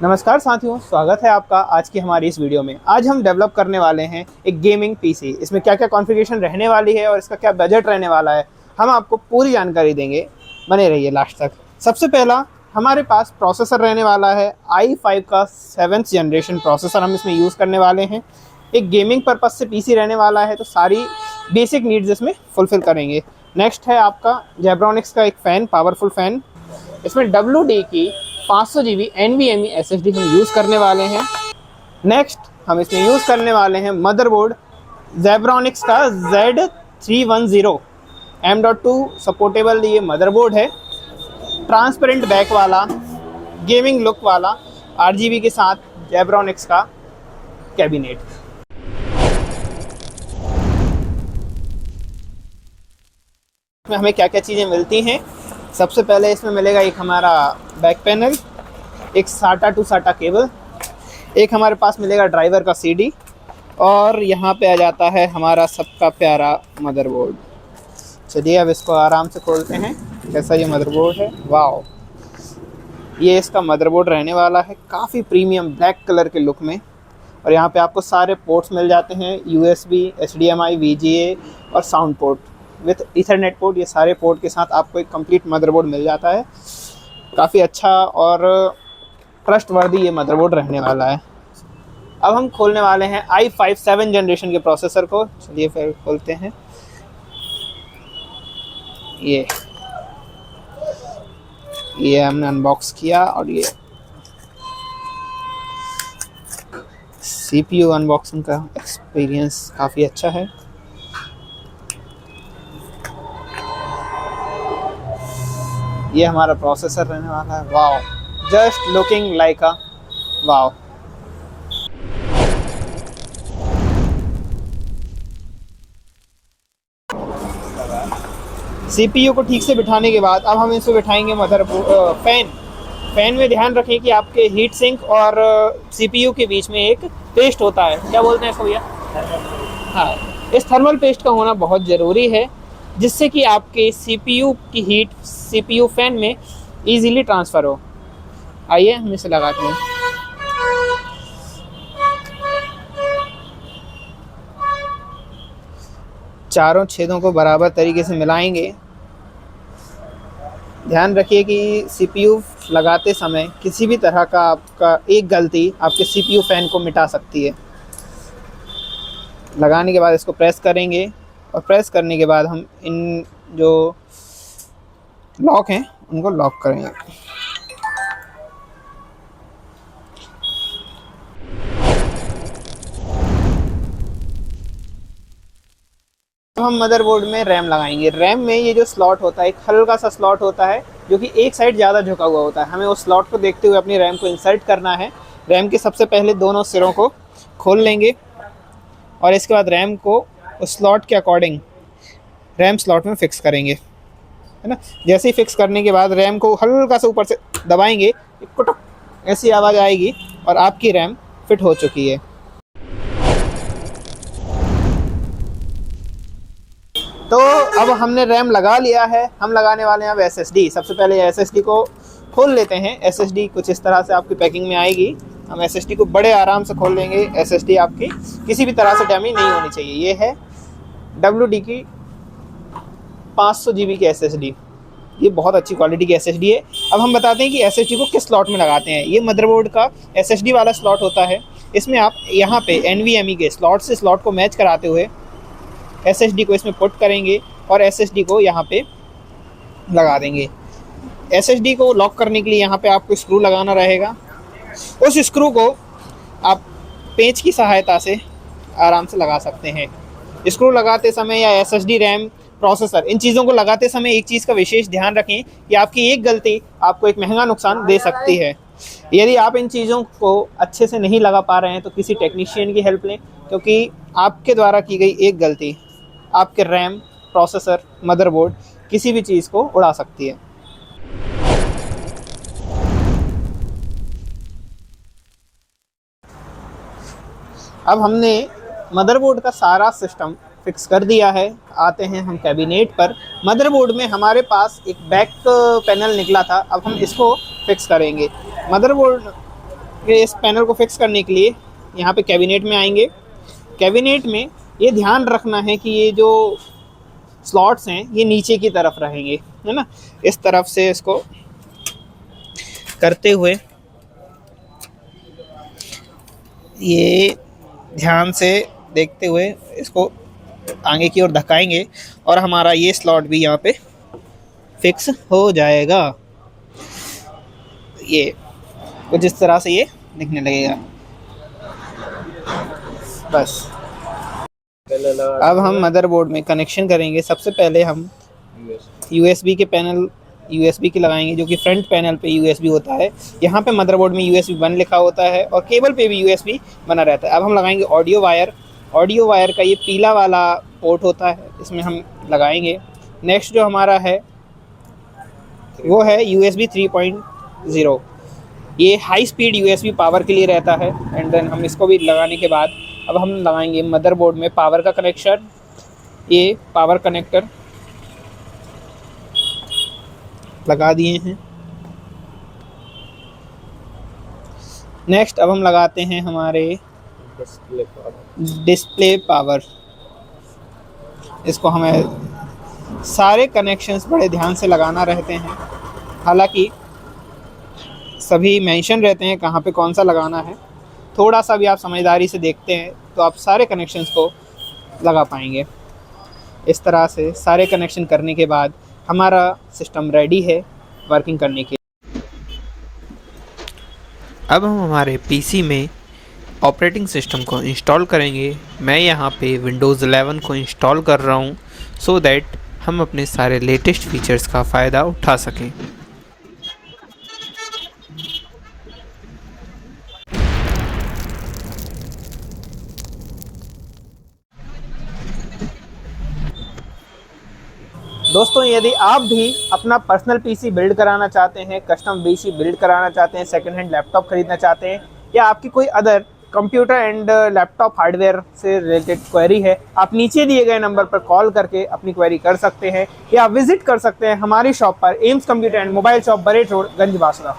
नमस्कार साथियों, स्वागत है आपका आज की हमारी इस वीडियो में। आज हम डेवलप करने वाले हैं एक गेमिंग पीसी। इसमें क्या क्या कॉन्फ़िगरेशन रहने वाली है और इसका क्या बजट रहने वाला है, हम आपको पूरी जानकारी देंगे। बने रहिए लास्ट तक। सबसे पहला हमारे पास प्रोसेसर रहने वाला है i5 का 7th जनरेशन प्रोसेसर हम इसमें यूज़ करने वाले हैं। एक गेमिंग पर्पज़ से पीसी रहने वाला है, तो सारी बेसिक नीड्स इसमें फुलफ़िल करेंगे। नेक्स्ट है आपका जेब्रॉनिक्स का एक फ़ैन, पावरफुल फ़ैन। इसमें WD की 500 GB NVMe SSD हम यूज़ करने वाले हैं। नेक्स्ट हम इसमें यूज़ करने वाले हैं मदरबोर्ड जेब्रॉनिक्स का Z310 M.2 सपोर्टेबल ये मदरबोर्ड है। ट्रांसपेरेंट बैक वाला, गेमिंग लुक वाला, RGB के साथ जेब्रॉनिक्स का कैबिनेट। इसमें हमें क्या क्या चीज़ें मिलती हैं। सबसे पहले इसमें मिलेगा एक हमारा बैक पैनल, एक SATA टू SATA केबल, एक हमारे पास मिलेगा ड्राइवर का CD, और यहाँ पे आ जाता है हमारा सबका प्यारा मदरबोर्ड। चलिए अब इसको आराम से खोलते हैं। कैसा ये मदरबोर्ड है, वाह! ये इसका मदरबोर्ड रहने वाला है, काफ़ी प्रीमियम ब्लैक कलर के लुक में। और यहाँ पे आपको सारे पोर्ट्स मिल जाते हैं, USB, HDMI, VGA और sound port with Ethernet port. ये सारे पोर्ट के साथ आपको एक कंप्लीट मदरबोर्ड मिल जाता है। काफ़ी अच्छा और ट्रस्टवर्दी ये मदरबोर्ड रहने वाला है। अब हम खोलने वाले हैं i5 7 जनरेशन के प्रोसेसर को। चलिए फिर खोलते हैं। ये हमने अनबॉक्स किया, और ये CPU अनबॉक्सिंग का एक्सपीरियंस काफ़ी अच्छा है। ये हमारा प्रोसेसर रहने वाला है। Wow, just looking like a wow. CPU को ठीक से बिठाने के बाद अब हम इसको बिठाएंगे फैन में ध्यान रखें कि आपके हीट सिंक और CPU के बीच में एक पेस्ट होता है, क्या बोलते हैं इसको भैया? हाँ, इस थर्मल पेस्ट का होना बहुत ज़रूरी है, जिससे कि आपके CPU की हीट CPU फैन में इजीली ट्रांसफ़र हो। आइए हम इसे लगाते हैं। चारों छेदों को बराबर तरीके से मिलाएंगे। ध्यान रखिए कि CPU लगाते समय किसी भी तरह का आपका एक गलती आपके CPU फैन को मिटा सकती है। लगाने के बाद इसको प्रेस करेंगे, और प्रेस करने के बाद हम इन जो लॉक हैं उनको लॉक करेंगे। तो हम मदरबोर्ड में रैम लगाएंगे। रैम में ये जो स्लॉट होता है, एक हल्का सा स्लॉट होता है जो कि एक साइड ज़्यादा झुका हुआ होता है। हमें उस स्लॉट को देखते हुए अपनी रैम को इंसर्ट करना है। रैम के सबसे पहले दोनों सिरों को खोल लेंगे, और इसके बाद रैम को उस स्लॉट के अकॉर्डिंग रैम स्लॉट में फ़िक्स करेंगे, है ना। जैसे ही फिक्स करने के बाद रैम को हल्का सा ऊपर से दबाएंगे, कुटुक ऐसी आवाज़ आएगी और आपकी रैम फिट हो चुकी है। तो अब हमने रैम लगा लिया है। हम लगाने वाले हैं अब SSD। सबसे पहले SSD को खोल लेते हैं। SSD कुछ इस तरह से आपकी पैकिंग में आएगी। हम SSD को बड़े आराम से खोल लेंगे। SSD आपकी किसी भी तरह से डैमेज नहीं होनी चाहिए। ये है WD की 500 GB की SSD। ये बहुत अच्छी क्वालिटी की SSD है। अब हम बताते हैं कि SSD को किस स्लॉट में लगाते हैं। ये मदरबोर्ड का SSD वाला स्लॉट होता है। इसमें आप यहाँ पे NVMe के स्लॉट से स्लॉट को मैच कराते हुए SSD को इसमें पुट करेंगे, और SSD को यहाँ पे लगा देंगे। SSD को लॉक करने के लिए यहाँ पे आपको स्क्रू लगाना रहेगा। उस स्क्रू को आप पेंच की सहायता से आराम से लगा सकते हैं। स्क्रू लगाते समय या SSD, रैम, प्रोसेसर, इन चीज़ों को लगाते समय एक चीज़ का विशेष ध्यान रखें कि आपकी एक गलती आपको एक महंगा नुकसान दे सकती है। यदि आप इन चीज़ों को अच्छे से नहीं लगा पा रहे हैं तो किसी टेक्नीशियन की हेल्प लें, क्योंकि आपके द्वारा की गई एक गलती आपके रैम, प्रोसेसर, मदरबोर्ड, किसी भी चीज़ को उड़ा सकती है। अब हमने मदरबोर्ड का सारा सिस्टम फिक्स कर दिया है। आते हैं हम कैबिनेट पर। मदरबोर्ड में हमारे पास एक बैक पैनल निकला था, अब हम इसको फिक्स करेंगे। मदरबोर्ड फिर इस पैनल को फिक्स करने के लिए यहाँ पे कैबिनेट में आएंगे। कैबिनेट में ये ध्यान रखना है कि ये जो स्लॉट्स हैं ये नीचे की तरफ रहेंगे, है ना। इस तरफ से इसको करते हुए ये ध्यान से देखते हुए इसको आगे की ओर धकाएंगे और हमारा ये स्लॉट भी यहाँ पे फिक्स हो जाएगा। ये कुछ इस तरह से ये दिखने लगेगा। बस अब हम मदरबोर्ड में कनेक्शन करेंगे। सबसे पहले हम USB के पैनल USB की लगाएंगे, जो कि फ्रंट पैनल पे USB होता है। यहाँ पे मदरबोर्ड में USB 1 लिखा होता है और केबल पे भी USB बना रहता है। अब हम लगाएंगे ऑडियो वायर। ऑडियो वायर का ये पीला वाला पोर्ट होता है, इसमें हम लगाएंगे। नेक्स्ट जो हमारा है वो है USB 3.0। ये हाई स्पीड USB पावर के लिए रहता है। एंड देन हम इसको भी लगाने के बाद अब हम लगाएंगे मदरबोर्ड में पावर का कनेक्शन। ये पावर कनेक्टर लगा दिए हैं। नेक्स्ट अब हम लगाते हैं हमारे डिस्प्ले पावर। इसको हमें सारे कनेक्शंस बड़े ध्यान से लगाना रहते हैं, हालांकि सभी मेंशन रहते हैं कहाँ पे कौन सा लगाना है। थोड़ा सा भी आप समझदारी से देखते हैं तो आप सारे कनेक्शंस को लगा पाएंगे। इस तरह से सारे कनेक्शन करने के बाद हमारा सिस्टम रेडी है वर्किंग करने के। अब हम हमारे पीसी में ऑपरेटिंग सिस्टम को इंस्टॉल करेंगे। मैं यहाँ पे विंडोज़ 11 को इंस्टॉल कर रहा हूँ सो दैट हम अपने सारे लेटेस्ट फीचर्स का फ़ायदा उठा सकें। दोस्तों, यदि आप भी अपना पर्सनल पीसी बिल्ड कराना चाहते हैं, कस्टम पीसी बिल्ड कराना चाहते हैं, सेकंड हैंड लैपटॉप खरीदना चाहते हैं, या आपकी कोई other computer and laptop hardware से रिलेटेड क्वेरी है, आप नीचे दिए गए नंबर पर कॉल करके अपनी क्वेरी कर सकते हैं या विजिट कर सकते हैं हमारी शॉप पर, AIMS computer and mobile shop, Baret road, Ganj Basara.